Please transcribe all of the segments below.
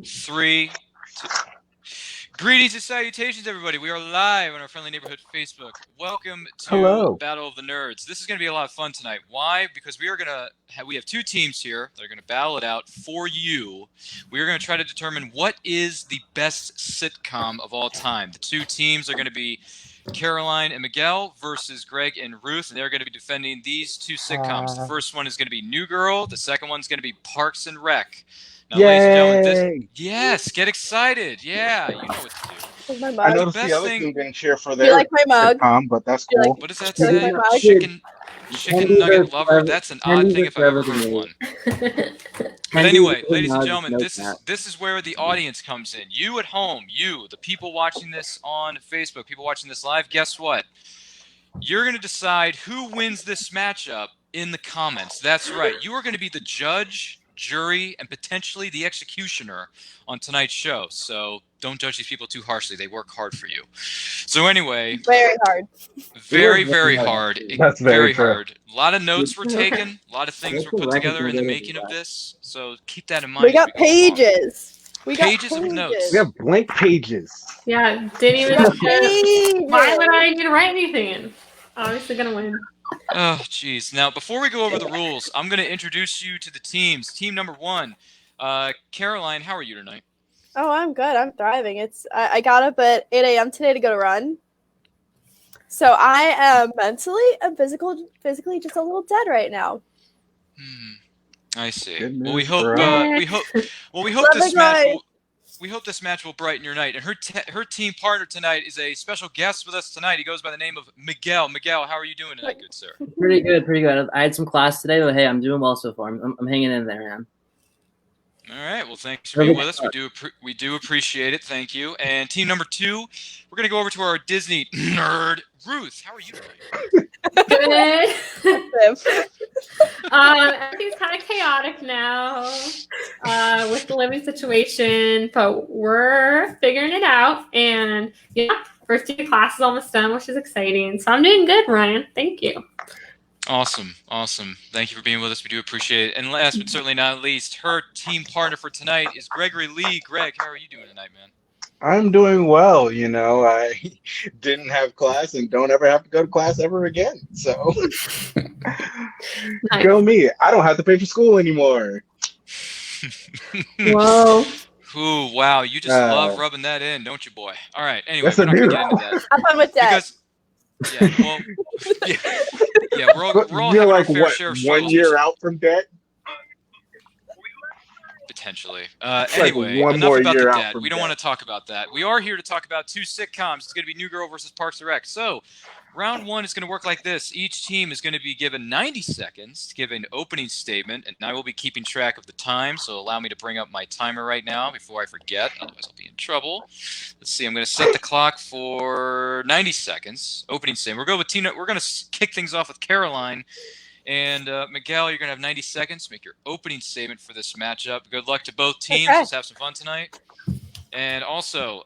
3, 2. Greetings and salutations, everybody. We are live on our Friendly Neighborhood Facebook. Welcome to Battle of the Nerds. This is going to be a lot of fun tonight. Why? Because we have two teams here that are going to battle it out for you. We are going to try to determine what is the best sitcom of all time. The two teams are going to be Caroline and Miguel versus Greg and Ruth, and they're going to be defending these two sitcoms. The first one is going to be New Girl. The second one is going to be Parks and Rec. Now, ladies and gentlemen, yes, get excited. Yeah, you know what to do. My mug. I noticed the other team didn't cheer for their like my mug? sitcom, but that's cool. What does that say? Chicken nugget lover? That's an odd thing if I've ever heard one. But anyway, ladies and gentlemen, this is where the audience comes in. You at home, the people watching this on Facebook, people watching this live, guess what? You're going to decide who wins this matchup in the comments. That's right. You are going to be the judge, jury, and potentially the executioner on tonight's show. So don't judge these people too harshly. They work hard for you. So anyway. Very hard. Very, very hard. That's very hard. A lot of notes were taken. A lot of things were put together in the making of this. So keep that in mind. We got pages. Pages of notes. We have blank pages. Yeah, didn't even. Why would I even write anything in? Obviously gonna win. Oh, jeez. Now, before we go over the rules, I'm going to introduce you to the teams. Team number 1, Caroline, how are you tonight? Oh, I'm good. I'm thriving. I got up at 8 a.m. today to go to run. So I am mentally and physically just a little dead right now. I see. Good Well, we news hope for us. we hope this match will brighten your night. And her team partner tonight is a special guest with us tonight. He goes by the name of Miguel. Miguel, how are you doing tonight, good sir? Pretty good. I had some class today, but hey, I'm doing well so far. I'm hanging in there, man. All right. Well, thanks for being with us. We do appreciate it. Thank you. And team number 2, we're going to go over to our Disney nerd, Ruth. How are you tonight? Good. Everything's kind of chaotic now with the living situation, but we're figuring it out. And yeah, first day of class is almost done, which is exciting. So I'm doing good, Ryan. Thank you. Awesome. Thank you for being with us. We do appreciate it. And last but certainly not least, her team partner for tonight is Gregory Lee. Greg, how are you doing tonight, man? I'm doing well. I didn't have class and don't ever have to go to class ever again. So, Nice. Go me. I don't have to pay for school anymore. Whoa. Ooh, wow. You just love rubbing that in, don't you, boy? All right. Anyway, Yes, we're not I going do. to get into that. Have fun with that. We're all You're having like, our fair what, share of 1 struggles. year out from debt? Potentially. Like Anyway, one enough more about year the out debt. from We don't debt. want to talk about that. We are here to talk about 2 sitcoms. It's going to be New Girl versus Parks and Rec. So, round 1 is going to work like this. Each team is going to be given 90 seconds to give an opening statement, and I will be keeping track of the time, so allow me to bring up my timer right now before I forget, otherwise I'll be in trouble. Let's see, I'm going to set the clock for 90 seconds. Opening statement. We're going to kick things off with Caroline. And Miguel, you're going to have 90 seconds to make your opening statement for this matchup. Good luck to both teams. Okay. Let's have some fun tonight. And also,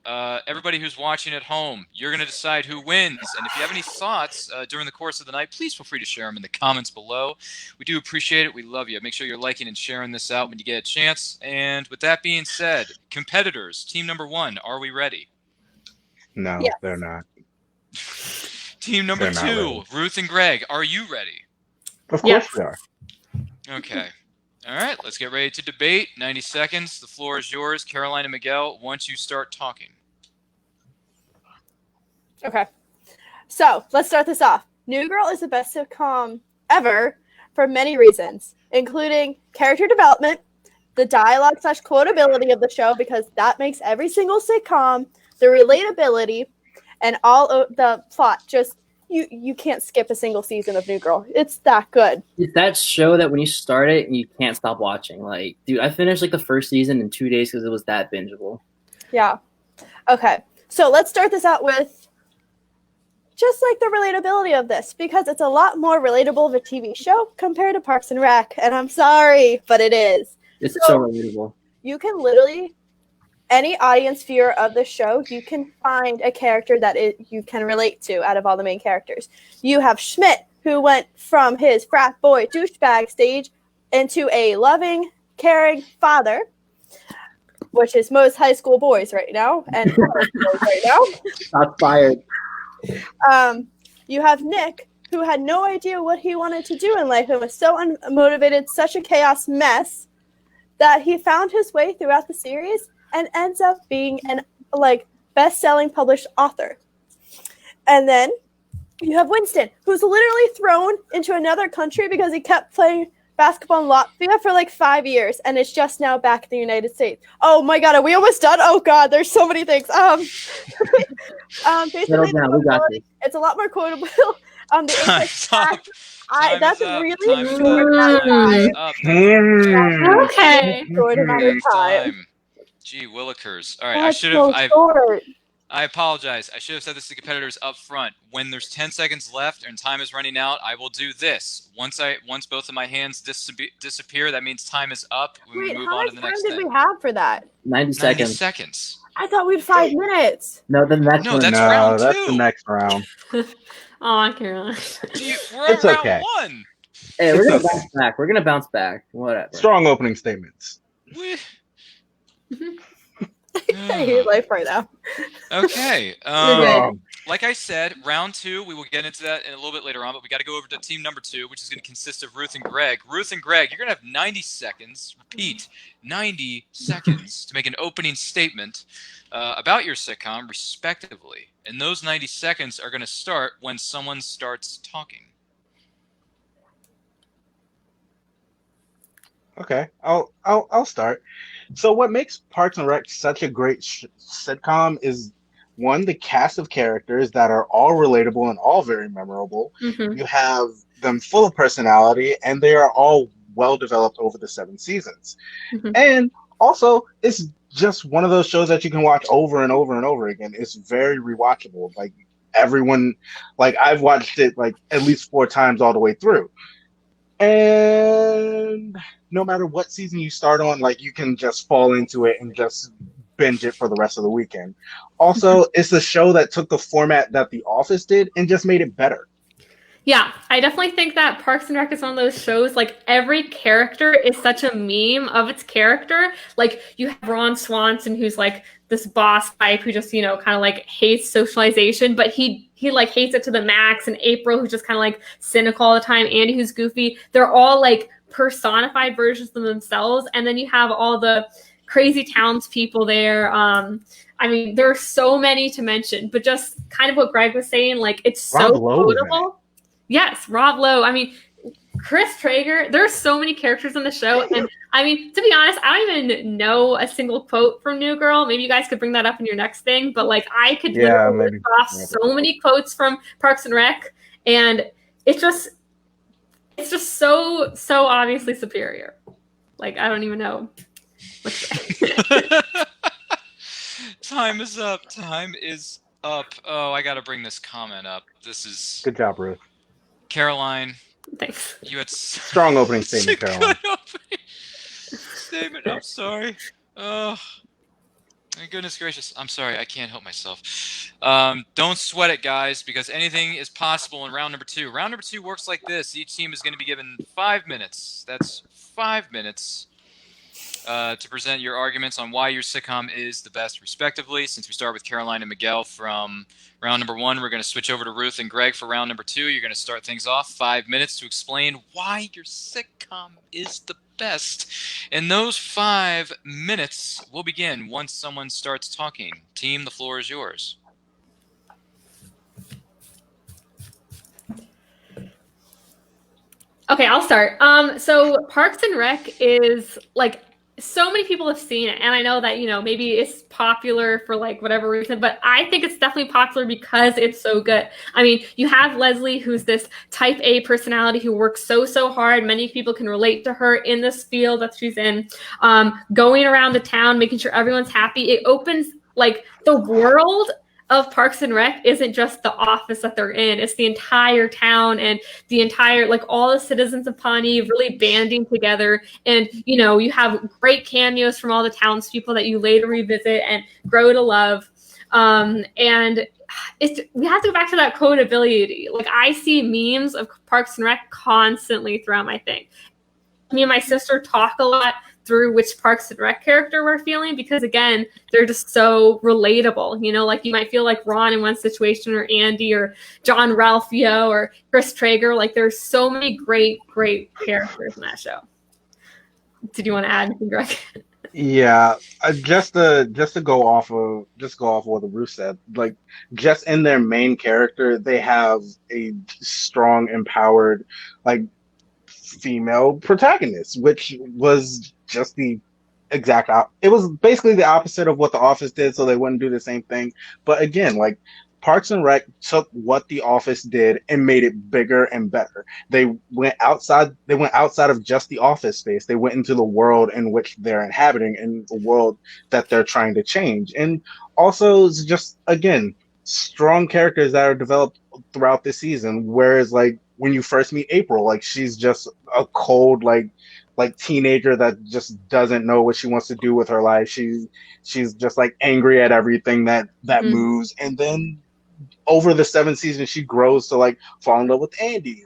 everybody who's watching at home, you're going to decide who wins. And if you have any thoughts during the course of the night, please feel free to share them in the comments below. We do appreciate it. We love you. Make sure you're liking and sharing this out when you get a chance. And with that being said, competitors, team number 1, are we ready? No, Yes. they're not. Team number They're not 2, ready. Ruth and Greg, are you ready? Of course Yes. we are. Okay. All right, let's get ready to debate. 90 seconds. The floor is yours. Caroline and Miguel, once you start talking. Okay. So let's start this off. New Girl is the best sitcom ever for many reasons, including character development, the dialogue / quotability of the show, because that makes every single sitcom, the relatability, and all of the plot. Just you can't skip a single season of New Girl. It's that good. It's that show that when you start it, you can't stop watching. Like, dude, I finished like the first season in 2 days because it was that bingeable. Yeah. Okay. So let's start this out with just like the relatability of this, because it's a lot more relatable of a TV show compared to Parks and Rec. And I'm sorry, but it is. It's So- so relatable. You can literally, any audience viewer of the show, you can find a character that you can relate to out of all the main characters. You have Schmidt, who went from his frat boy douchebag stage into a loving, caring father. which is most high school boys right now, and college boys right now. Shots fired. You have Nick, who had no idea what he wanted to do in life and was so unmotivated, such a chaos mess, that he found his way throughout the series and ends up being an best-selling published author. And then you have Winston, who's literally thrown into another country because he kept playing basketball in Latvia for 5 years, and it's just now back in the United States. Oh my God, are we almost done? Oh God, there's so many things. Basically, it's a lot more quotable. That's really short. Okay. Short amount of time. Gee willikers. All right, I apologize. I should have said this to competitors up front. When there's 10 seconds left and time is running out, I will do this. Once both of my hands disappear, that means time is up. We move on to the next thing. How much time did we have for that? 90 seconds. 90 seconds. I thought we'd 5 minutes. No, the next one. That's round 2. That's the next round. Oh, Caroline. We're at round 1. Hey, we're gonna bounce back. We're gonna bounce back. Whatever. Strong opening statements. I hate life right now. Okay. Like I said, round 2, we will get into that in a little bit later on, but we got to go over to team number 2, which is going to consist of Ruth and Greg. Ruth and Greg, you're going to have 90 seconds, repeat, 90 seconds to make an opening statement about your sitcom, respectively. And those 90 seconds are going to start when someone starts talking. Okay, I'll start. So what makes Parks and Rec such a great sitcom is, one, the cast of characters that are all relatable and all very memorable. Mm-hmm. You have them full of personality, and they are all well developed over the 7 seasons. Mm-hmm. And also, it's just one of those shows that you can watch over and over and over again. It's very rewatchable. I've watched it at least 4 times all the way through. And no matter what season you start on, you can just fall into it and just binge it for the rest of the weekend. Also, it's a show that took the format that The Office did and just made it better. Yeah, I definitely think that Parks and Rec is one of those shows, every character is such a meme of its character. You have Ron Swanson, who's this boss type who just, hates socialization, but he hates it to the max. And April, who's just kind of cynical all the time. Andy, who's goofy. They're all personified versions of themselves. And then you have all the crazy townspeople there. There are so many to mention, but just kind of what Greg was saying, it's so quotable. Yes, Rob Lowe. Chris Traeger. There's so many characters in the show. And to be honest, I don't even know a single quote from New Girl. Maybe you guys could bring that up in your next thing. But I could list off so many quotes from Parks and Rec. And it's just so obviously superior. I don't even know. Time is up. Time is up. Oh, I got to bring this comment up. This is... Good job, Ruth. Caroline. Thanks. You had strong opening statement, Caroline. Statement. I'm sorry. Oh, my goodness gracious. I'm sorry. I can't help myself. Don't sweat it, guys, because anything is possible in round number 2. Round number 2 works like this. Each team is going to be given 5 minutes. That's 5 minutes to present your arguments on why your sitcom is the best, respectively. Since we start with Caroline and Miguel from round number 1, we're going to switch over to Ruth and Greg for round number 2. You're going to start things off. 5 minutes to explain why your sitcom is the best. And those 5 minutes will begin once someone starts talking. Team, the floor is yours. Okay, I'll start. So Parks and Rec is so many people have seen it, and I know that maybe it's popular for whatever reason, but I think it's definitely popular because it's so good. You have Leslie, who's this type A personality who works so hard. Many people can relate to her in this field that she's in, going around the town, making sure everyone's happy. It opens the world of Parks and Rec isn't just the office that they're in. It's the entire town and the entire, all the citizens of Pawnee really banding together. And, you have great cameos from all the townspeople that you later revisit and grow to love. And we have to go back to that quotability. I see memes of Parks and Rec constantly throughout my thing. Me and my sister talk a lot through which Parks and Rec character we're feeling, because again, they're just so relatable. You know, like you might feel like Ron in one situation, or Andy, or John Ralphio, or Chris Traeger. Like there's so many great characters in that show. Did you want to add anything, Greg? Yeah, just to go off of what Ruth said, like just in their main character, they have a strong, empowered, like female protagonist, which was just the it was basically the opposite of what The Office did, so they wouldn't do the same thing. But again, like Parks and Rec took what The Office did and made it bigger and better. They went outside of just the office space. They went into the world in which they're inhabiting and the world that they're trying to change. And also it's just, again, strong characters that are developed throughout the season. Whereas like when you first meet April, like she's just a cold, like teenager that just doesn't know what she wants to do with her life. She's just like angry at everything that moves. And then over the 7th season, she grows to like fall in love with Andy,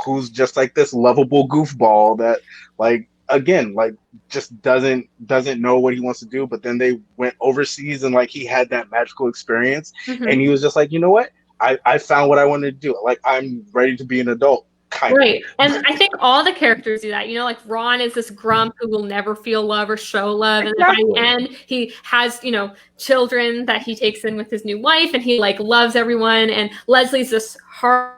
who's just like this lovable goofball that like, again, like just doesn't know what he wants to do. But then they went overseas and like he had that magical experience, and he was just like, you know what? I found what I wanted to do. Like I'm ready to be an adult. Right. And I think all the characters do that. You know, like Ron is this grump who will never feel love or show love. And by the end, he has, you know, children that he takes in with his new wife, and he like loves everyone. And Leslie's this hard,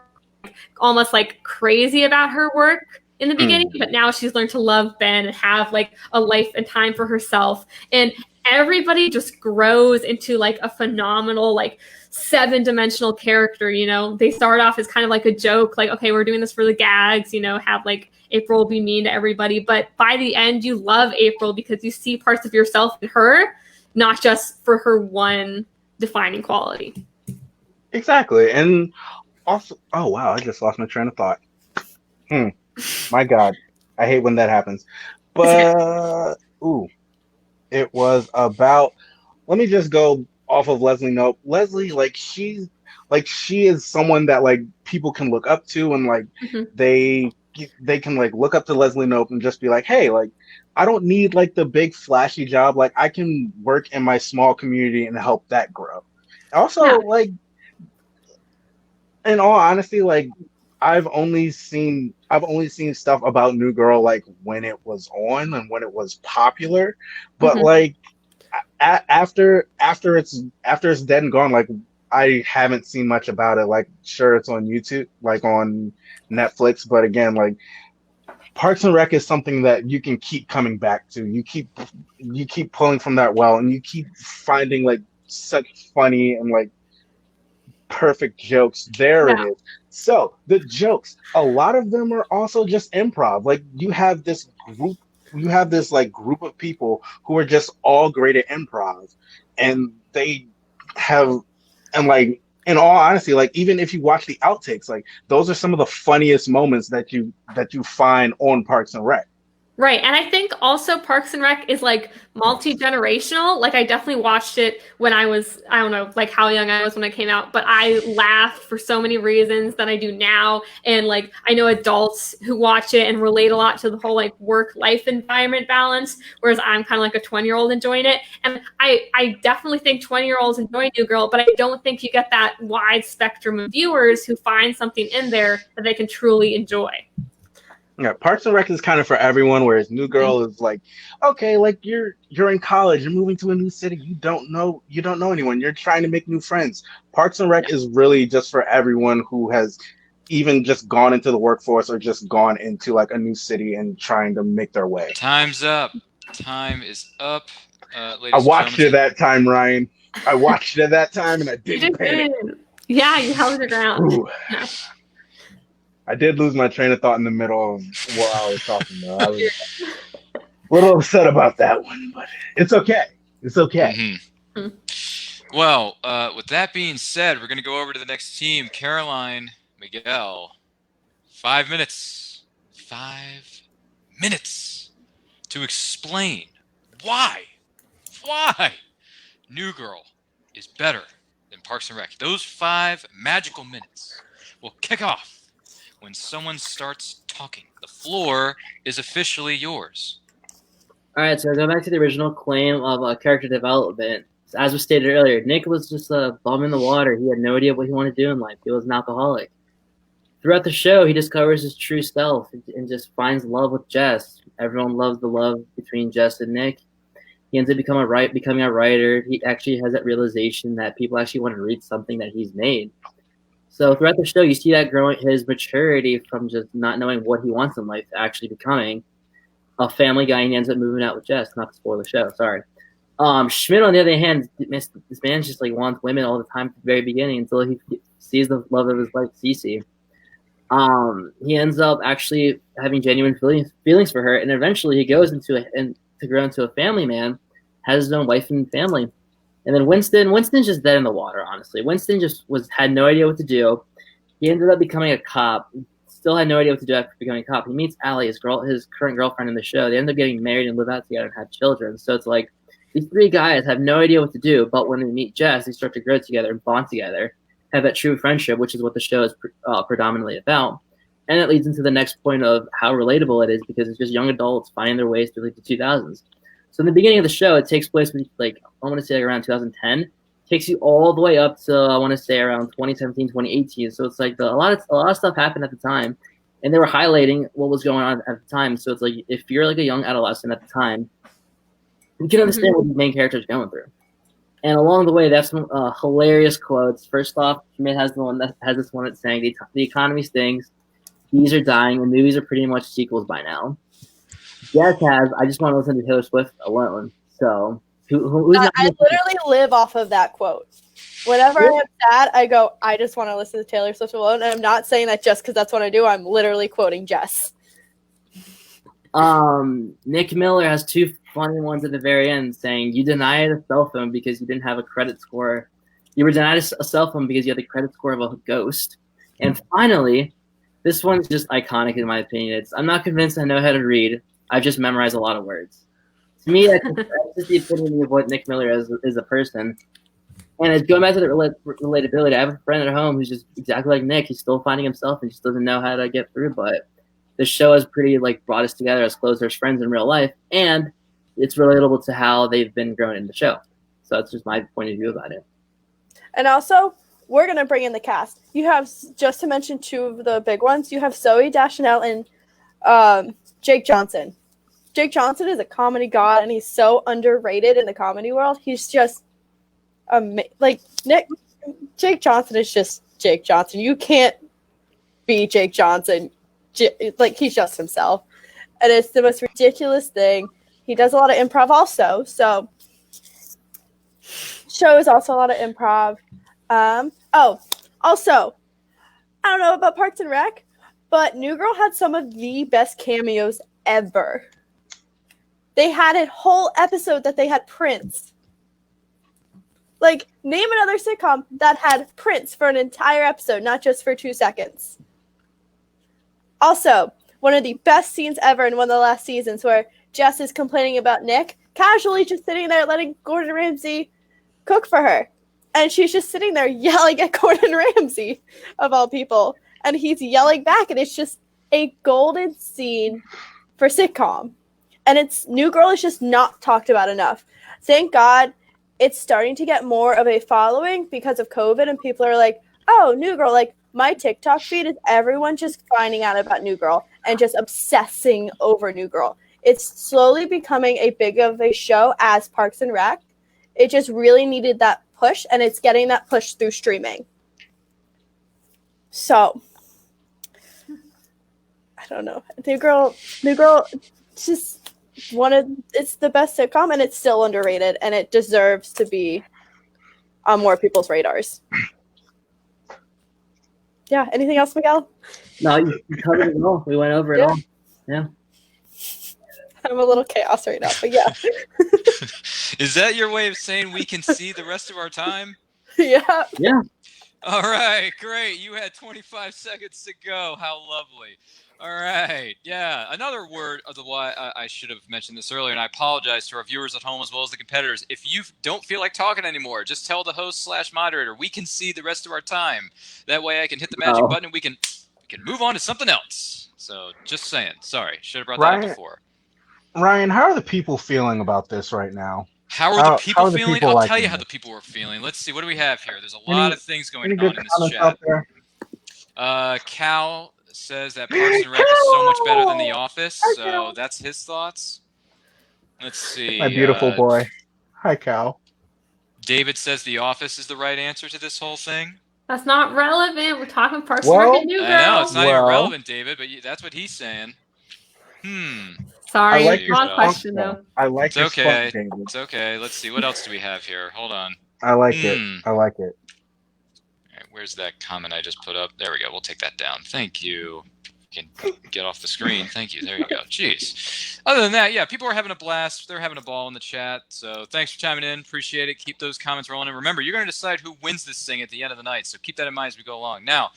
almost like crazy about her work in the beginning, but now she's learned to love Ben and have like a life and time for herself. And everybody just grows into like a phenomenal, like 7-dimensional character. You know, they start off as kind of like a joke, like, okay, we're doing this for the gags, you know, have like April be mean to everybody. But by the end, you love April because you see parts of yourself in her, not just for her one defining quality. Exactly. And also, oh wow, I just lost my train of thought. My God, I hate when that happens. But it was about. Let me just go off of Leslie Knope. Leslie, like she is someone that like people can look up to, and like they can like look up to Leslie Knope and just be like, hey, like I don't need like the big flashy job. Like I can work in my small community and help that grow. Also, like in all honesty, like I've only seen stuff about New Girl like when it was on and when it was popular, but like after it's dead and gone, like I haven't seen much about it. Like sure, it's on YouTube, like on Netflix, but again, like Parks and Rec is something that you can keep coming back to. You keep pulling from that well, and you keep finding like such funny and like perfect jokes. There it is. So the jokes, a lot of them are also just improv. Like you have this like group of people who are just all great at improv, and they have, and like in all honesty, like even if you watch the outtakes, like those are some of the funniest moments that you find on Parks and Rec. Right. And I think also Parks and Rec is like multi-generational. Like I definitely watched it when I was, I don't know, like how young I was when it came out, but I laughed for so many reasons than I do now. And like, I know adults who watch it and relate a lot to the whole like work-life environment balance, whereas I'm kind of like a 20-year-old enjoying it. And I definitely think 20-year-olds enjoy New Girl, but I don't think you get that wide spectrum of viewers who find something in there that they can truly enjoy. Yeah, Parks and Rec is kind of for everyone, whereas New Girl is like, okay, like you're in college, you're moving to a new city, you don't know anyone, you're trying to make new friends. Parks and Rec is really just for everyone who has even just gone into the workforce or just gone into like a new city and trying to make their way. Time's up. Time is up. I watched it that time, Ryan. I watched it that time and I didn't panic. Yeah, you held your ground. I did lose my train of thought in the middle of what I was talking about. I was a little upset about that one, but it's okay. It's okay. Well, with that being said, we're going to go over to the next team. Caroline, Miguel, 5 minutes. 5 minutes to explain why New Girl is better than Parks and Rec. Those 5 magical minutes will kick off when someone starts talking. The floor is officially yours. All right, so go back to the original claim of character development. So as was stated earlier, Nick was just a bum in the water. He had no idea what he wanted to do in life. He was an alcoholic. Throughout the show, he discovers his true self and just finds love with Jess. Everyone loves the love between Jess and Nick. He ends up becoming a writer. He actually has that realization that people actually want to read something that he's made. So throughout the show, you see that growing his maturity from just not knowing what he wants in life to actually becoming a family guy, and he ends up moving out with Jess. Not to spoil the show, sorry. Schmidt, on the other hand, this man just like wants women all the time at the very beginning until he sees the love of his life, Cece. He ends up actually having genuine feelings for her, and eventually he goes to grow into a family man, has his own wife and family. And then Winston's just dead in the water, honestly. Winston just had no idea what to do. He ended up becoming a cop. Still had no idea what to do after becoming a cop. He meets Allie, his current girlfriend in the show. They end up getting married and live out together and have children. So it's like these three guys have no idea what to do, but when they meet Jess, they start to grow together and bond together, have that true friendship, which is what the show is predominantly about. And it leads into the next point of how relatable it is, because it's just young adults finding their ways through like the 2000s. So in the beginning of the show, it takes place with I want to say like around 2010. Takes you all the way up to I want to say around 2017, 2018. So it's like a lot of stuff happened at the time, and they were highlighting what was going on at the time. So it's like if you're like a young adolescent at the time, you can understand what the main character is going through. And along the way, they have some hilarious quotes. First off, Schmidt has this one that's saying the economy stinks, bees are dying, and movies are pretty much sequels by now. Jess has I just want to listen to Taylor Swift alone. So I literally live off of that quote. Whenever I am sad, I go, I just want to listen to Taylor Swift alone. And I'm not saying that just because that's what I do. I'm literally quoting Jess. Nick Miller has two funny ones at the very end saying, you denied a cell phone because you didn't have a credit score. You were denied a cell phone because you had the credit score of a ghost. And finally, this one's just iconic in my opinion. I'm not convinced I know how to read. I've just memorized a lot of words. To me, that's just the epitome of what Nick Miller is a person. And it's going back to the relatability. I have a friend at home who's just exactly like Nick. He's still finding himself and just doesn't know how to get through. But the show has pretty brought us together as close as friends in real life, and it's relatable to how they've been grown in the show. So that's just my point of view about it. And also, we're gonna bring in the cast. You have, just to mention two of the big ones, you have Zoe Deschanel and Jake Johnson. Jake Johnson is a comedy god, and he's so underrated in the comedy world. He's just Jake Johnson is just Jake Johnson. You can't be Jake Johnson. He's just himself. And it's the most ridiculous thing. He does a lot of improv also. So, show is also a lot of improv. Also, I don't know about Parks and Rec, but New Girl had some of the best cameos ever. They had a whole episode that they had Prince. Name another sitcom that had Prince for an entire episode, not just for 2 seconds. Also, one of the best scenes ever in one of the last seasons where Jess is complaining about Nick, casually just sitting there letting Gordon Ramsay cook for her. And she's just sitting there yelling at Gordon Ramsay, of all people. And he's yelling back, and it's just a golden scene for sitcom. And New Girl is just not talked about enough. Thank God it's starting to get more of a following because of COVID, and people are like, oh, New Girl. My TikTok feed is everyone just finding out about New Girl and just obsessing over New Girl. It's slowly becoming a big of a show as Parks and Rec. It just really needed that push, and it's getting that push through streaming. So, I don't know. New Girl, just it's the best sitcom, and it's still underrated, and it deserves to be on more people's radars. Yeah. Anything else, Miguel? No, you covered it all. We went over it all. Yeah. I'm a little chaos right now, but yeah. Is that your way of saying we can see the rest of our time? Yeah. Yeah. All right, great. You had 25 seconds to go. How lovely. All right. Yeah. Another word of the why I should have mentioned this earlier, and I apologize to our viewers at home as well as the competitors. If you don't feel like talking anymore, just tell the host/moderator we can see the rest of our time. That way I can hit the magic button and we can move on to something else. So just saying. Sorry. Should have brought that up before. Ryan, how are the people feeling about this right now? How are the people feeling? People I'll tell you liking how it? the people are feeling. Let's see. What do we have here? There's a lot of things going on in this comments chat. out there? Cal says that Parks and Rec is so much better than The Office, so that's his thoughts. Let's see. My beautiful boy. Hi, Cal. David says The Office is the right answer to this whole thing. That's not relevant. We're talking Parks and Rec and New Girl. I know, it's not even relevant, David, but that's what he's saying. Sorry, I like wrong question, though. I like it's okay. Spunk, David. It's okay. Let's see. What else do we have here? Hold on. I like it. I like it. All right, where's that comment I just put up? There we go. We'll take that down. Thank you. Can get off the screen. Thank you. There you go. Jeez. Other than that, yeah, people are having a blast. They're having a ball in the chat. So thanks for chiming in. Appreciate it. Keep those comments rolling. And remember, you're going to decide who wins this thing at the end of the night. So keep that in mind as we go along. Now,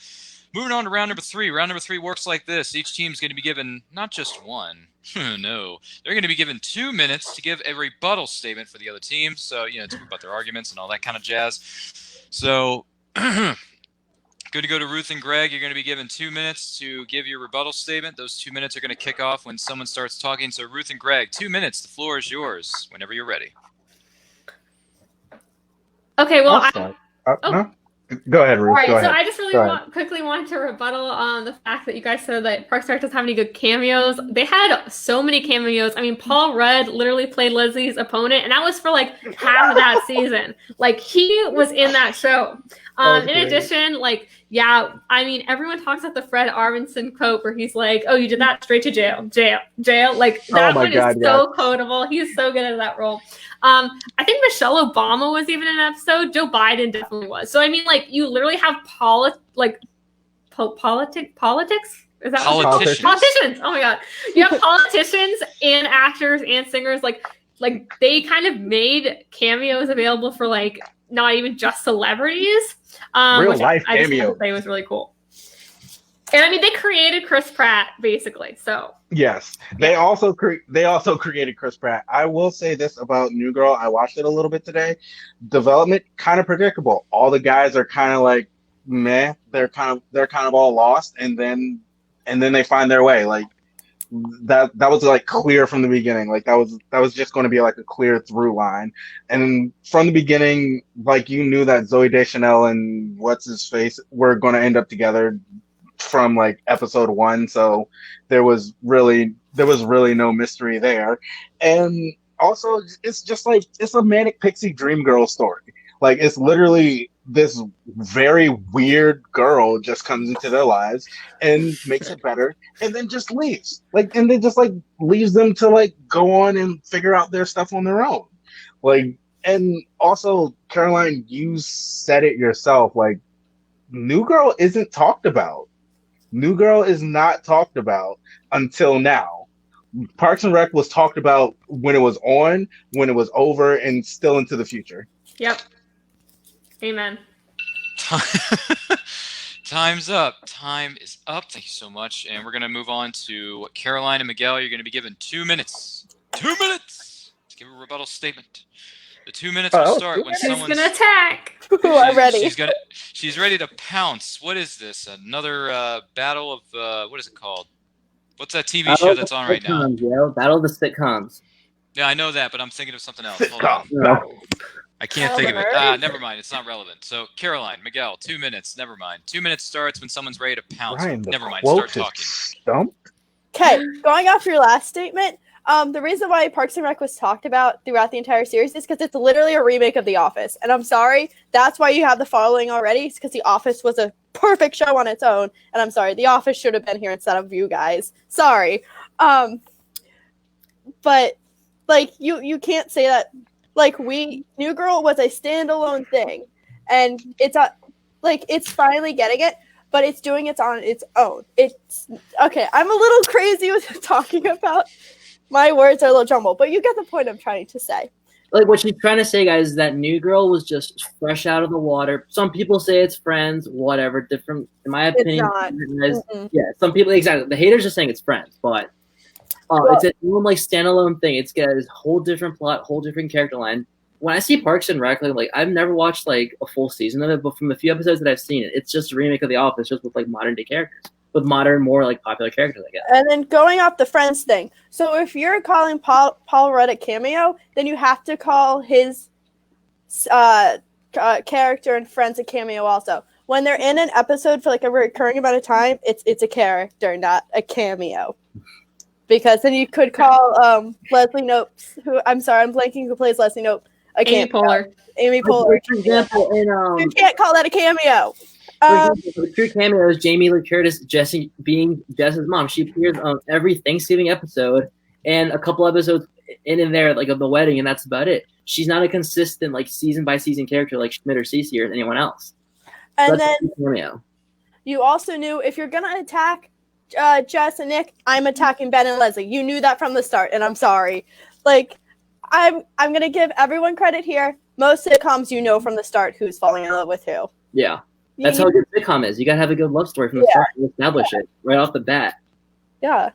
moving on to round number 3. Round number 3 works like this. Each team's going to be given not just one. No. They're going to be given 2 minutes to give a rebuttal statement for the other team. So, to rebut their arguments and all that kind of jazz. So, good to go to Ruth and Greg. You're going to be given 2 minutes to give your rebuttal statement. Those 2 minutes are going to kick off when someone starts talking. So, Ruth and Greg, 2 minutes. The floor is yours whenever you're ready. Okay, well, No? Go ahead, Ruth. All right, Go ahead. so I just really quickly wanted to rebuttal on the fact that you guys said that Parks and Rec doesn't have any good cameos. They had so many cameos. I mean, Paul Rudd literally played Leslie's opponent, and that was for like half of that season. Like, he was in that show. In addition, I mean, everyone talks about the Fred Armisen quote where he's like, "Oh, you did that straight to jail." Like, that one is so quotable. He's so good at that role. I think Michelle Obama was even in an episode. Joe Biden definitely was. So I mean, like, you literally have politics. Is that politicians? Politicians. Oh my god, you have politicians and actors and singers. Like they kind of made cameos available for like not even just celebrities. Real life I just cameo. have to say was really cool. And I mean, they created Chris Pratt basically. So yes, they also created Chris Pratt. I will say this about New Girl. I watched it a little bit today. Development kind of predictable. All the guys are kind of like meh. They're kind of all lost, and then they find their way. Like that was like clear from the beginning. Like that was just going to be like a clear through line. And from the beginning, like you knew that Zooey Deschanel and what's his face were going to end up together from like episode 1. So there was really no mystery there. And also it's just like it's a manic pixie dream girl story. Like it's literally this very weird girl just comes into their lives and makes it better and then just leaves. And then just like leaves them to like go on and figure out their stuff on their own. Like, and also Caroline, you said it yourself, like New Girl isn't talked about. New Girl is not talked about until now. Parks and Rec was talked about when it was on, when it was over, and still into the future. Yep. Amen. Time's up. Time is up. Thank you so much. And we're going to move on to Caroline and Miguel. You're going to be given 2 minutes. 2 minutes to give a rebuttal statement. The 2 minutes will start when someone's going to attack. I'm ready. She's ready to pounce. What is this? Another battle of what is it called? What's that TV show that's on right now? Battle of the Sitcoms. Yeah, I know that, but I'm thinking of something else. Hold on. I can't think of it. Never mind. It's not relevant. So, Caroline, Miguel, 2 minutes. Never mind. 2 minutes starts when someone's ready to pounce. Ryan, never mind. Start talking. Okay, going off your last statement, the reason why Parks and Rec was talked about throughout the entire series is because it's literally a remake of The Office. And I'm sorry, that's why you have the following already. It's because The Office was a perfect show on its own. And I'm sorry, The Office should have been here instead of you guys. Sorry. But, like, you can't say that. Like, New Girl was a standalone thing. And it's finally getting it. But it's doing it on its own. It's okay. I'm a little crazy with talking about. My words are a little jumbled, but you get the point I'm trying to say. Like what she's trying to say, guys, is that New Girl was just fresh out of the water. Some people say it's Friends, whatever. Different, in my opinion. It's not. Yeah, some people exactly. The haters are saying it's Friends, but it's a like standalone thing. It's got a whole different plot, whole different character line. When I see Parks and Rec, like I've never watched like a full season of it, but from the few episodes that I've seen, it's just a remake of The Office, just with like modern day characters. with modern, more like popular characters, I guess. And then going off the Friends thing. So if you're calling Paul Rudd a cameo, then you have to call his character in Friends a cameo also. When they're in an episode for like a recurring amount of time, it's a character, not a cameo. Because then you could call Leslie Knope, I'm blanking who plays Leslie Knope, a cameo. Amy Poehler. For example, you can't call that a cameo. For example, the true cameo is Jamie Lee Curtis being Jess's mom. She appears on every Thanksgiving episode and a couple episodes in and there, like of the wedding, and that's about it. She's not a consistent like season by season character like Schmidt or Cece or anyone else. And then you also knew if you're gonna attack Jess and Nick, I'm attacking Ben and Leslie. You knew that from the start, and I'm sorry. Like, I'm gonna give everyone credit here. Most sitcoms, you know from the start who's falling in love with who. Yeah, that's how a good sitcom is. You gotta have a good love story from the start to establish it right off the bat. Yeah.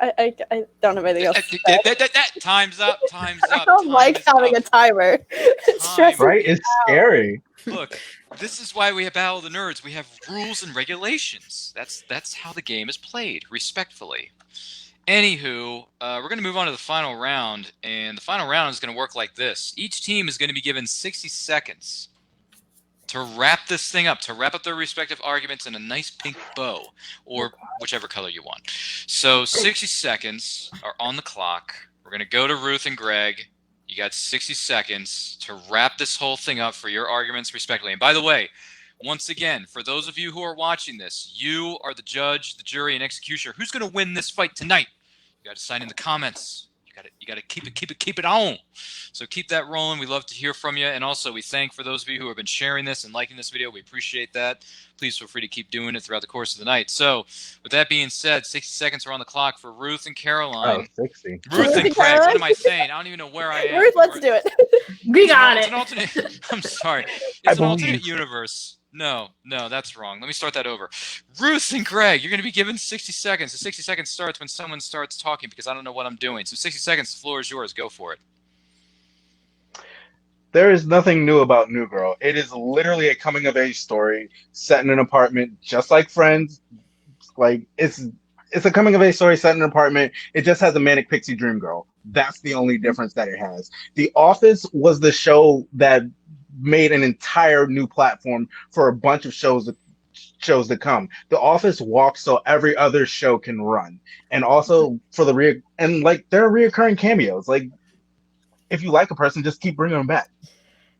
I don't have anything else to say. Time's up. Time's up. I don't like having a timer. It's stressful. Right? It's scary. Look, this is why we have Battle of the Nerds. We have rules and regulations. That's how the game is played, respectfully. Anywho, we're going to move on to the final round, and the final round is going to work like this. Each team is going to be given 60 seconds to wrap this thing up, to wrap up their respective arguments in a nice pink bow, or whichever color you want. So 60 seconds are on the clock. We're going to go to Ruth and Greg. You got 60 seconds to wrap this whole thing up for your arguments respectively. And by the way, once again, for those of you who are watching this, you are the judge, the jury, and executioner. Who's going to win this fight tonight? You got to sign in the comments. You got to keep it on. So keep that rolling. We love to hear from you. And also, we thank for those of you who have been sharing this and liking this video. We appreciate that. Please feel free to keep doing it throughout the course of the night. So with that being said, 60 seconds are on the clock for Ruth and Caroline. Oh, 60. Ruth and Craig. What am I saying? I don't even know where I am. Ruth, let's do it. We got It's it. an alternate. I'm sorry. It's an alternate universe. No, that's wrong. Let me start that over. Ruth and Greg, you're going to be given 60 seconds. The 60 seconds starts when someone starts talking because I don't know what I'm doing. So 60 seconds, the floor is yours. Go for it. There is nothing new about New Girl. It is literally a coming-of-age story set in an apartment, just like Friends. Like, it's a coming-of-age story set in an apartment. It just has a manic pixie dream girl. That's the only difference that it has. The Office was the show that made an entire new platform for a bunch of shows to come. The Office walks so every other show can run, and also for the there are reoccurring cameos. Like, if you like a person, just keep bringing them back.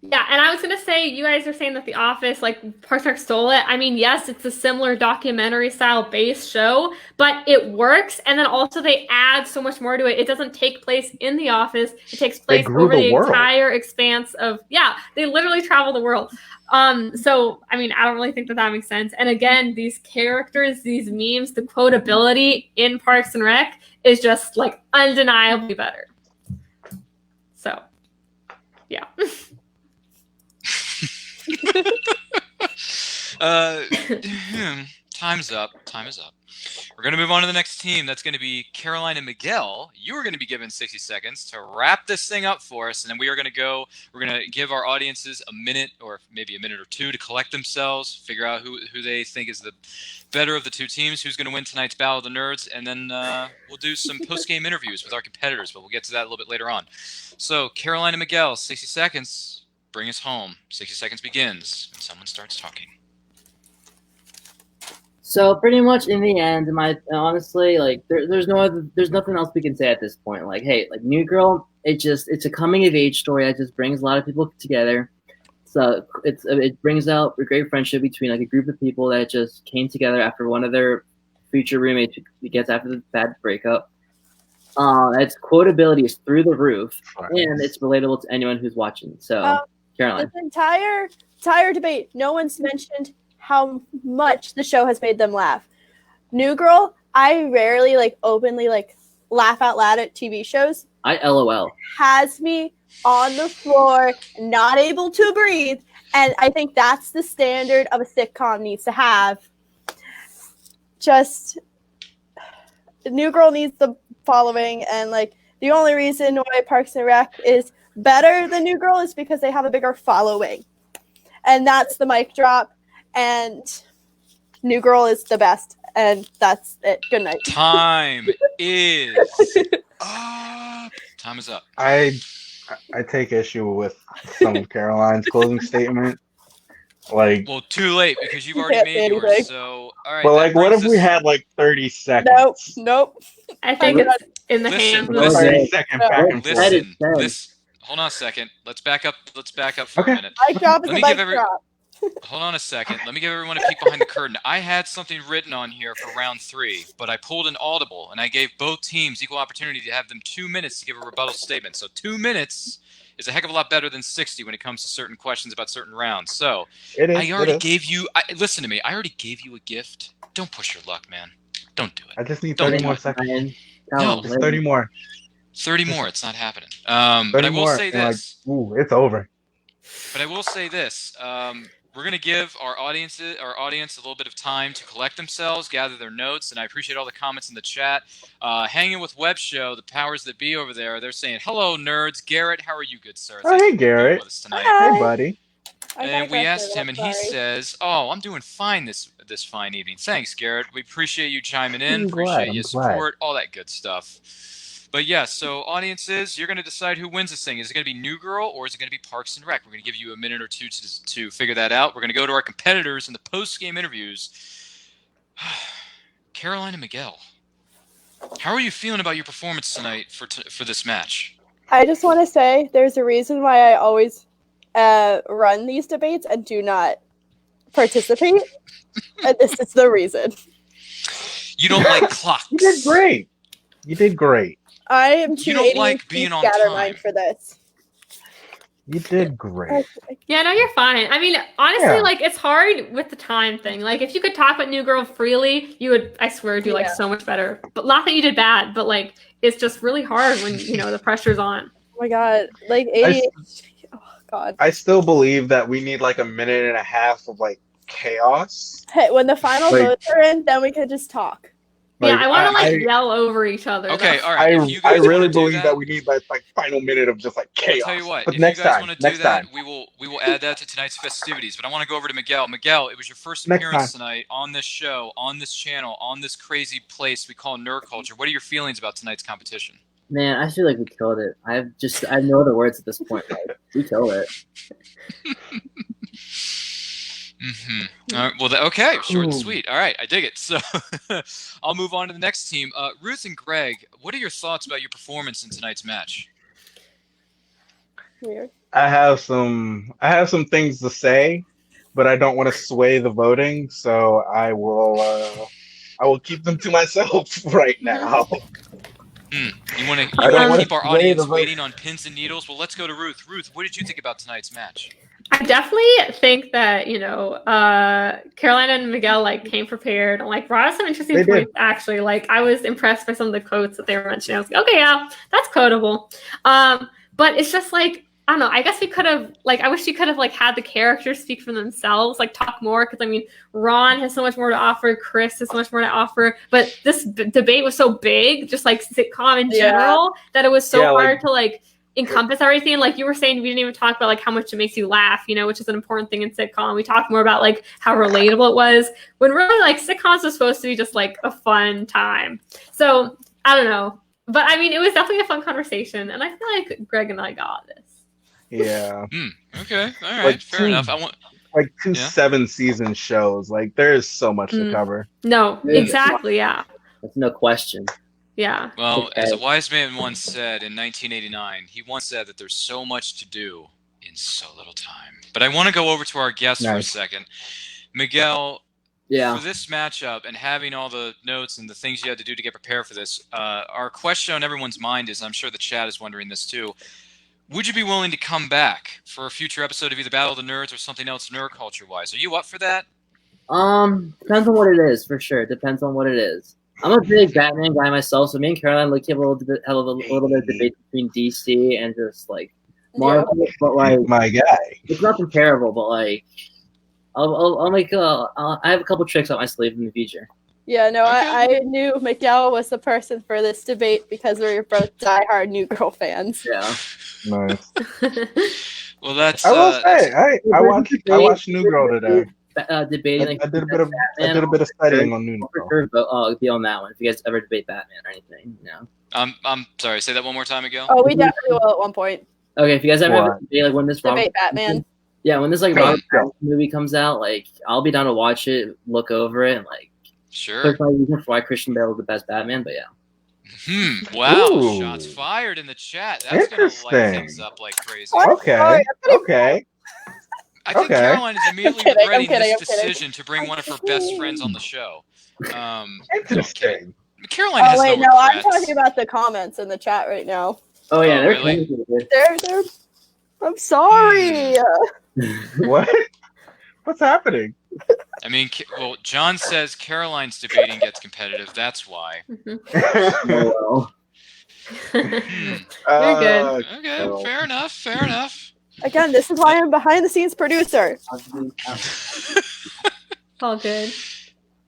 Yeah, and I was going to say, you guys are saying that The Office, like, Parks and Rec stole it. I mean, yes, it's a similar documentary-style based show, but it works, and then also they add so much more to it. It doesn't take place in The Office. It takes place over the entire expanse of, they literally travel the world. So, I mean, I don't really think that makes sense. And again, these characters, these memes, the quotability in Parks and Rec is just, like, undeniably better. So, yeah. Time's up. Time is up. We're going to move on to the next team. That's going to be Caroline and Miguel. You are going to be given 60 seconds to wrap this thing up for us, and then we're going to give our audiences a minute or maybe a minute or two to collect themselves, figure out who they think is the better of the two teams, who's going to win tonight's Battle of the Nerds, and then we'll do some post-game interviews with our competitors, but we'll get to that a little bit later on. So, Caroline and Miguel, 60 seconds. Bring us home. 60 seconds begins when someone starts talking. So pretty much in the end, honestly, like there's nothing else we can say at this point. Like, hey, like New Girl, it's a coming of age story that just brings a lot of people together. So it brings out a great friendship between like a group of people that just came together after one of their future roommates gets after the bad breakup. Its quotability is through the roof, and it's relatable to anyone who's watching. So, Caroline, this entire debate, no one's mentioned how much the show has made them laugh. New Girl, I rarely openly laugh out loud at TV shows. I LOL. Has me on the floor, not able to breathe, and I think that's the standard of a sitcom needs to have. Just New Girl needs the following, and the only reason why Parks and Rec is better than New Girl is because they have a bigger following, and that's the mic drop. And New Girl is the best, and that's it. Good night. Time is up. Time is up. I take issue with some of Caroline's closing statement. Like, Well, too late because you've You already can't made say yours. anything. So, all right. but that like, what brings if we us- had like 30 seconds? Nope. I think it's in the Listen, hands of listen. 30-second back and forth. Listen, Said. this. Hold on a second. Let's back up. Let's back up for Okay. a minute. Mic drop is Let a me mic give every- drop. Hold on a second. Let me give everyone a peek behind the curtain. I had something written on here for round 3, but I pulled an audible, and I gave both teams equal opportunity to have them 2 minutes to give a rebuttal statement. So 2 minutes is a heck of a lot better than 60 when it comes to certain questions about certain rounds. So It is. I already it is. gave you. Listen to me. I already gave you a gift. Don't push your luck, man. Don't do I it. just need Don't 30 do more it. seconds. Ryan, No. Just 30 more. 30 more. It's not happening. 30 But I will more, say and, like, this. ooh, it's over. But I will say this. We're going to give our audience a little bit of time to collect themselves, gather their notes, and I appreciate all the comments in the chat. Hanging with Web Show, the powers that be over there, they're saying, hello, nerds. Garrett, how are you, good sir? Oh, Thank hey, you for being Garrett. with us tonight. Hi. Hey, buddy. I And we digress asked there, him, and I'm he sorry. says, "Oh, I'm doing fine this fine evening. Thanks, Garrett. We appreciate you chiming in. I'm glad, Appreciate I'm your glad. support, all that good stuff." But yeah, so audiences, you're going to decide who wins this thing. Is it going to be New Girl or is it going to be Parks and Rec? We're going to give you a minute or two to figure that out. We're going to go to our competitors in the post-game interviews. Caroline and Miguel, how are you feeling about your performance tonight for this match? I just want to say there's a reason why I always run these debates and do not participate, and this is the reason. You don't like clocks. You did great. You did great. I am too You don't like being on scattermind time. for this. You did great. Yeah, no, you're fine. I mean, honestly, Yeah. like, it's hard with the time thing. Like, if you could talk about New Girl freely, you would, I swear, do, like, Yeah. so much better. But not that you did bad, but, like, it's just really hard when, you know, the pressure's on. Oh my god, like ADHD. Oh god. I still believe that we need like a minute and a half of like chaos. Hey, when the final Like- votes are in, then we could just talk. Yeah, I want to, like, I- yell over each other. Okay, though. all right. If you I guys really wanna do believe that we need that like final minute of just like chaos. I'll tell you what, But if next you guys time, want to do next that, time. we will add that to tonight's festivities. But I want to go over to Miguel. Miguel, it was your first Next appearance tonight on this show, on this channel, on this crazy place we call nerd culture. What are your feelings about tonight's competition? Man, I feel like we killed it. I have no other words at this point. Like, we killed it. Mm-hmm. All right, well, okay, short and Ooh. sweet. All right, I dig it. So I'll move on to the next team. Ruth and Greg, what are your thoughts about your performance in tonight's match? Weird. I have some things to say, but I don't want to sway the voting, so I will keep them to myself right now. You want I don't to wanna keep our sway audience the vote. waiting on pins and needles? Well, let's go to Ruth. Ruth, what did you think about tonight's match? I definitely think that, you know, Carolina and Miguel, like, came prepared and, like, brought us some interesting They did. points, actually. Like, I was impressed by some of the quotes that they were mentioning. I was like, okay, yeah, that's quotable. But it's just, like, I don't know. I guess we could have, like, I wish you could have, like, had the characters speak for themselves, like, talk more. Because, I mean, Ron has so much more to offer. Chris has so much more to offer. But this debate was so big, just, like, sitcom in Yeah. general, that it was so Yeah, like- hard to, like, encompass everything. Like you were saying, we didn't even talk about like how much it makes you laugh, you know, which is an important thing in sitcom. We talked more about like how relatable it was, when really like sitcoms are supposed to be just like a fun time. So I don't know, but I mean, it was definitely a fun conversation, and I feel like Greg and I got this. Yeah, Okay, all right, Like fair two- enough. I want. like two Yeah. 7-season shows. Like there's so much to cover. No, Yeah. exactly, yeah, That's no question. yeah. Well, as a Okay. wise man once said in 1989, he once said that there's so much to do in so little time. But I want to go over to our guest for a Nice. second. Miguel, Yeah. for this matchup and having all the notes and the things you had to do to get prepared for this, our question on everyone's mind is, I'm sure the chat is wondering this too, would you be willing to come back for a future episode of either Battle of the Nerds or something else nerd culture-wise? Are you up for that? Depends on what it is, for sure. Depends on what it is. I'm a big Batman guy myself, so me and Caroline like have a little bit of debate between DC and just like Marvel, but like My guy. it's not comparable. But like, I'll make I have a couple tricks up my sleeve in the future. Yeah, no, Okay. I knew Miguel was the person for this debate because we're both diehard New Girl fans. Yeah. Nice. Well, that's I will say, I watched New Girl today. debating. Like, I did a bit of studying on Noon. For sure, but I'll be on that one. If you guys ever debate Batman or anything, you know. I'm sorry. Say that one more time, Miguel. Oh, we definitely will at one point. Okay, if you guys ever debate, like when this Debate Batman. Yeah, when this like Robert Pattinson movie comes out, like I'll be down to watch it, look over it, and like. Sure. There's no reason for why Christian Bale is the best Batman, but yeah. Wow. Ooh. Shots fired in the chat. That's gonna light things up like crazy. Okay. Okay. I think Caroline is immediately regretting this decision to bring one of her best friends on the show. Interesting. Caroline has wait, no no, I'm regrets. talking about the comments in the chat right now. Oh yeah, they're really? They're I'm sorry. What? What's happening? I mean, well, John says Caroline's debating gets competitive. That's why. Oh, You're good. Okay, fair enough. Fair enough. Again, this is why I'm behind the scenes producer. All good.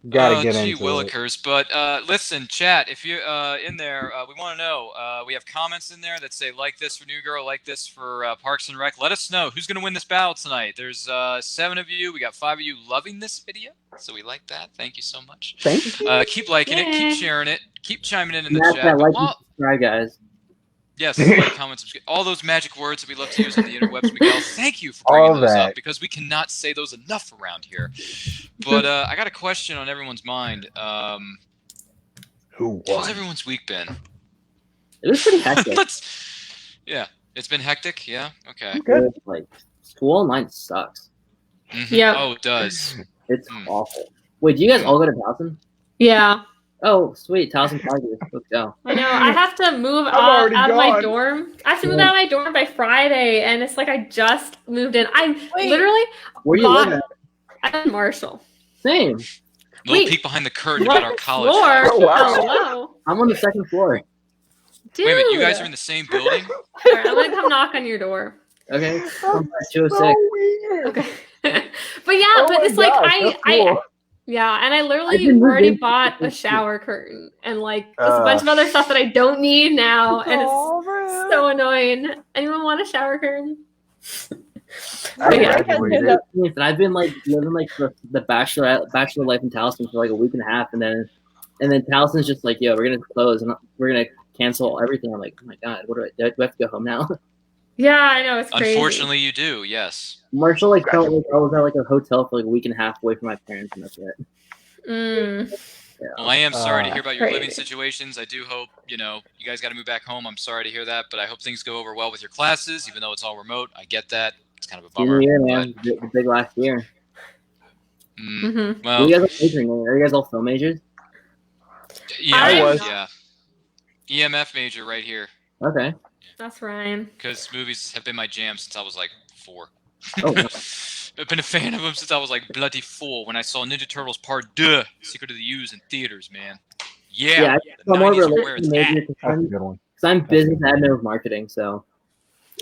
Gotta get gee into willikers. But listen, chat, if you're in there, we want to know. We have comments in there that say, like this for New Girl, like this for Parks and Rec. Let us know who's going to win this battle tonight. There's 7 of you. We got 5 of you loving this video. So we like that. Thank you so much. Thank you. Keep liking it. Keep sharing it. Keep chiming in the That's chat. that like But subscribe, guys. yes, like, comment, subscribe. All those magic words that we love to use on the interwebs, Miguel. Thank you for bringing All those that. up because we cannot say those enough around here. But I got a question on everyone's mind. Who How's won? everyone's week been? It was pretty hectic. Yeah, it's been hectic. Yeah, okay. Good. Like school online sucks. Mhm. Yep. Oh, it does. It's awful. Wait, do you guys all go to Towson? Yeah. Oh, sweet, Towson Tigers. Let's go. I know. I have to move I'm out already of my gone. dorm. I have to move out of my dorm by Friday, and it's like I just moved in. I literally Where you bought. live at? I'm in Marshall. Same. Little Wait, peek behind the curtain What about our college. floor? life. Oh, wow. Hello, I'm on the second floor. dude. Wait a minute, you guys are in the same building? All right, I'm gonna come knock on your door. Okay. I'm at 206. So weird. Okay. But yeah, Oh but my it's like gosh, that's cool. yeah, and I I literally didn't move already in. bought a shower curtain and like just a bunch of other stuff that I don't need now, and it's Oh, so annoying. Anyone want a shower curtain? I Yeah. graduated. I've been like living like the bachelor life in Towson for like a week and a half, and then Towson's just like, yo, we're gonna close and we're gonna cancel everything. I'm like, oh my god, what do I have to go home now? Yeah, I know, it's crazy. Unfortunately, you do, yes. Marshall like felt like I was at like a hotel for like a week and a half away from my parents, and that's it. Yeah. Well, I am sorry to hear about your living Crazy. situations. I do hope, you guys got to move back home. I'm sorry to hear that, but I hope things go over well with your classes, even though it's all remote. I get that. It's kind of a bummer. Senior year, man, the big last year. Mm-hmm. Well, What are you guys majoring in? Are you guys all film majors? I was. Yeah. EMF major right here, Okay. That's Ryan. because movies have been my jam since I was like 4. Oh, wow. I've been a fan of them since I was like bloody 4 when I saw Ninja Turtles Part 2, Secret of the Ooze in theaters, man. Yeah, the I'm more 90s are where related it's to at. major That's a good one. because I'm business admin with marketing, so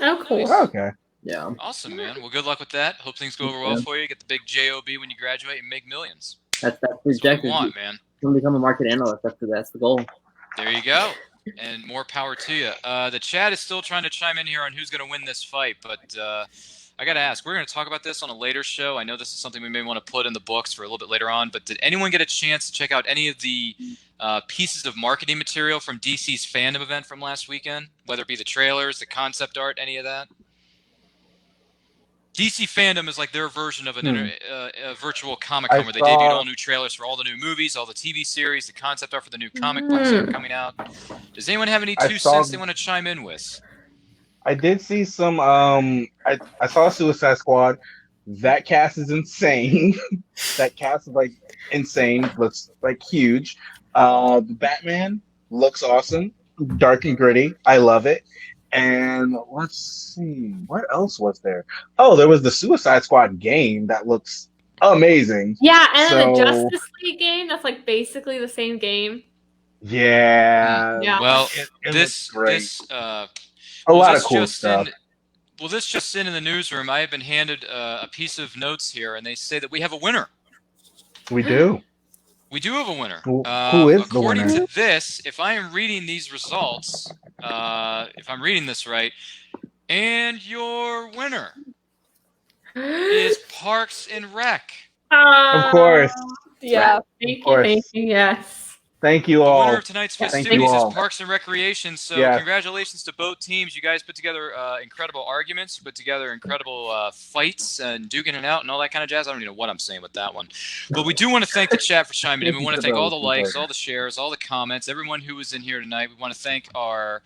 Oh, cool. Okay. yeah. Awesome, man. Well, good luck with that. Hope things go over well Yeah. for you. Get the big JOB when you graduate and make millions. That's the That's what we objective. want, man. I'm gonna become a market analyst. That's the goal. There you go. And more power to you. The chat is still trying to chime in here on who's going to win this fight, but I got to ask, we're going to talk about this on a later show. I know this is something we may want to put in the books for a little bit later on, but did anyone get a chance to check out any of the pieces of marketing material from DC's fandom event from last weekend? Whether it be the trailers, the concept art, any of that? DC fandom is like their version of a virtual Comic Con where they debuted all new trailers for all the new movies, all the TV series, the concept art for the new comic books that are coming out. Does anyone have any I 2 saw- cents they want to chime in with? I did see some. I saw Suicide Squad. That cast is insane. That cast is like insane. Looks like huge. The Batman looks awesome. Dark and gritty. I love it. And let's see, what else was there? Oh, there was the Suicide Squad game that looks amazing. Yeah, and then the So- Justice League game, that's like basically the same game. Yeah. Yeah. Well, It this looks great. this A lot of cool stuff. Well, this just in the newsroom, I have been handed a piece of notes here, and they say that we have a winner. We do. We do have a winner. Who is the According winner? to this, if I am reading these results, if I'm reading this right, and your winner is Parks and Rec. Of course. Yeah. Thank Of course. you. Yes. Thank you The all. winner of tonight's Thank you festivities is all. Parks and Recreation. So Yes. congratulations to both teams. You guys put together incredible arguments, put together incredible fights and duking it out and all that kind of jazz. I don't even know what I'm saying with that one. But we do want to thank the chat for chiming in. We want to thank all the likes, all the shares, all the comments, everyone who was in here tonight. We want to thank our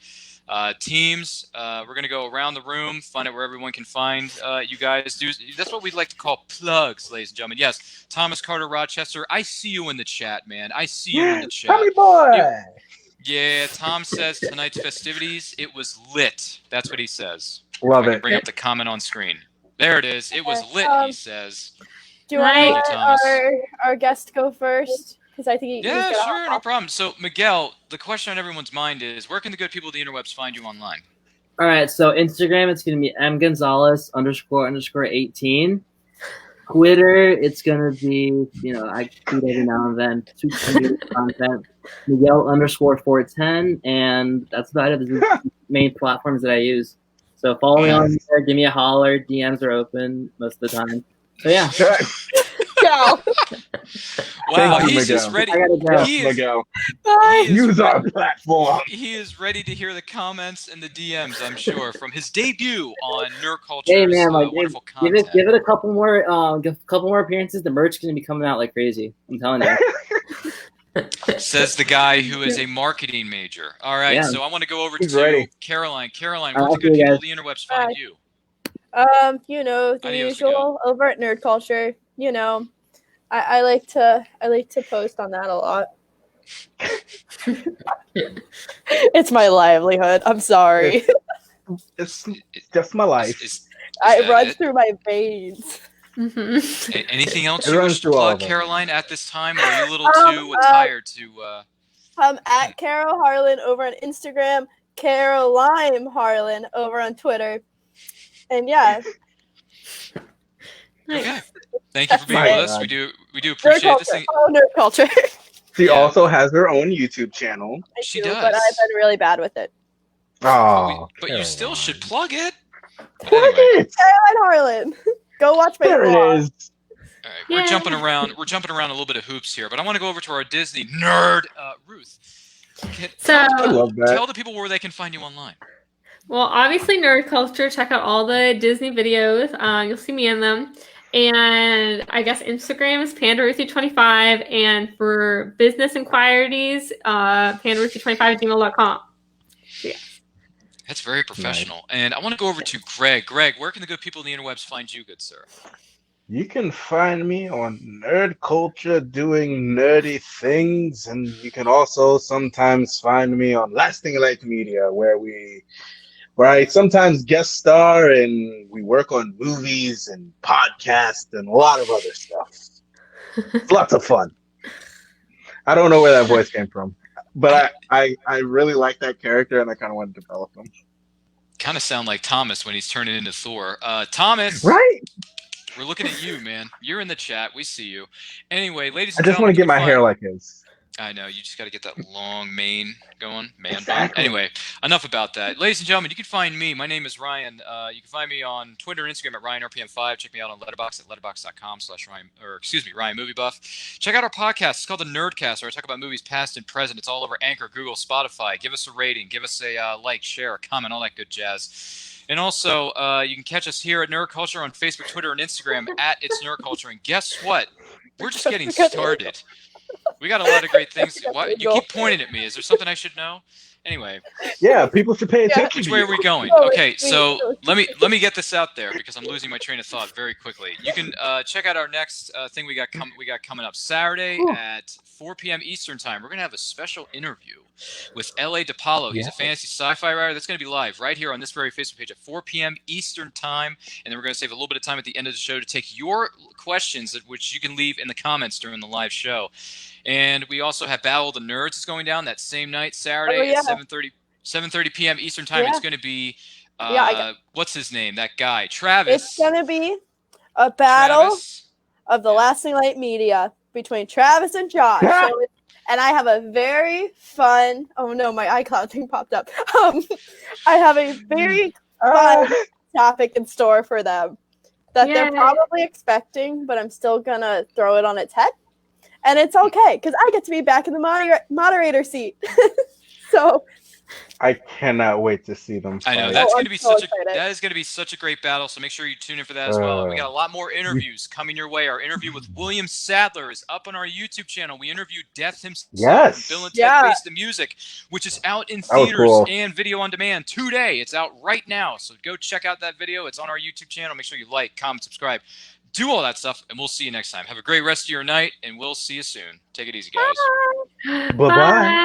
teams. We're going to go around the room, find out where everyone can find you guys. That's what we'd like to call plugs, ladies and gentlemen. Yes, Thomas Carter Rochester, I see you in the chat, man. I see you in the chat. Tommy boy. Yeah, Tom says tonight's festivities, it was lit. That's what he says. Love I can it. bring up the comment on screen. There it is. It was lit, he says. Do you want to Thank you, let Thomas. our guest go first? Because I think he's Yeah, gonna sure, hop no off. problem. So, Miguel, the question on everyone's mind is, where can the good people of the interwebs find you online? All right, so Instagram, it's going to be mgonzalez__18. Twitter, it's going to be, I tweet every now and then, super content, Miguel_410, and that's about it. Those are the main platforms that I use. So follow me on there, give me a holler, DMs are open most of the time. So yeah. Go. Wow, Thank you, he's just Miguel. ready. I gotta go. Yes, He is, Miguel. Bye. he is Use ready. our platform. He is ready to hear the comments and the DMs, I'm sure, from his debut on Nerd Culture's Hey man, like wonderful give content. it a couple more appearances. The merch is gonna be coming out like crazy. I'm telling you. Says the guy who is a marketing major. All right, Yeah. so I want to go over He's to ready. Caroline. Caroline, All where right, can the good see you people of the interwebs find you? The Adios, usual over at Nerd Culture. I like to post on that a lot. It's my livelihood. I'm sorry. It's just my life. Is It that runs it? through my veins. Anything else It you runs wish to through all plug, of them. Caroline, at this time? Or are you a little too tired to... At Carol Harlan over on Instagram, Caroline Harlan over on Twitter. And yeah. Okay. Thank you for being My with us. God. We do Nerd appreciate this culture. thing. Oh, Nerd Culture. She Yeah. also has her own YouTube channel. She do, does. But I've been really bad with it. Oh, But you still should Caroline. plug it. But Plug anyway, it. Caroline Harlan. Go watch my There vlog. it is. all right, we're Yeah. jumping around. We're jumping around a little bit of hoops here, but I want to go over to our Disney nerd, Ruth. So- I love that. Tell the people where they can find you online. Well, obviously, Nerd Culture. Check out all the Disney videos. You'll see me in them. And I guess Instagram is PandaRuthie25. And for business inquiries, PandaRuthie25@gmail.com. That's very professional. And I want to go over to Greg. Greg, where can the good people of the interwebs find you, good sir? You can find me on Nerd Culture doing nerdy things, and you can also sometimes find me on Lasting Light Media, where I sometimes guest star and we work on movies and podcasts and a lot of other stuff. It's lots of fun. I don't know where that voice came from, but I really like that character and I kind of want to develop him. Kind of sound like Thomas when he's turning into Thor. Thomas, Right? we're looking at you, man. You're in the chat. We see you. Anyway, ladies I and just want gentlemen, to get my hair like his. I know, you just got to get that long mane going, man. Exactly. Bun. Anyway, enough about that. Ladies and gentlemen, you can find me. My name is Ryan. You can find me on Twitter and Instagram at RyanRPM5. Check me out on Letterboxd at letterboxd.com/RyanMovieBuff. Check out our podcast. It's called The Nerdcast, where I talk about movies past and present. It's all over Anchor, Google, Spotify. Give us a rating. Give us a like, share, a comment, all that good jazz. And also, you can catch us here at Nerd Culture on Facebook, Twitter, and Instagram at It's Nerd Culture. And guess what? We're just getting started. We got a lot of great things. Why, you keep pointing at me. Is there something I should know? Anyway, Yeah, people should pay attention. which to way you. are we going? Oh, Okay, wait, so wait. let me get this out there because I'm losing my train of thought very quickly. You can check out our next thing we got coming up Saturday at 4 p.m. Eastern Time. We're gonna have a special interview with L.A. DePaulo. He's a fantasy sci-fi writer. That's gonna be live right here on this very Facebook page at 4 p.m. Eastern Time, and then we're gonna save a little bit of time at the end of the show to take your questions, which you can leave in the comments during the live show. And we also have Battle of the Nerds is going down that same night, Saturday at 7:30 p.m. Eastern Time. Yeah. It's going to be, Yeah, what's his name? That guy, Travis. It's gonna be a battle Travis. of the Lasting Light Media between Travis and Josh. And I have a very fun. Oh no, my iCloud thing popped up. I have a very fun topic in store for them. that they're Yay. probably expecting, but I'm still gonna throw it on its head. And it's okay, because I get to be back in the moderator seat. So I cannot wait to see them fight. I know that's Oh, going I'm to be so such excited. that is going to be such a great battle. So make sure you tune in for that as well. And we got a lot more interviews coming your way. Our interview with William Sadler is up on our YouTube channel. We interviewed Death himself Yes. from Bill and Ted Yeah. Face the Music, which is out in That was theaters cool. and video on demand today. It's out right now. So go check out that video. It's on our YouTube channel. Make sure you like, comment, subscribe, do all that stuff, and we'll see you next time. Have a great rest of your night, and we'll see you soon. Take it easy, guys. Bye-bye.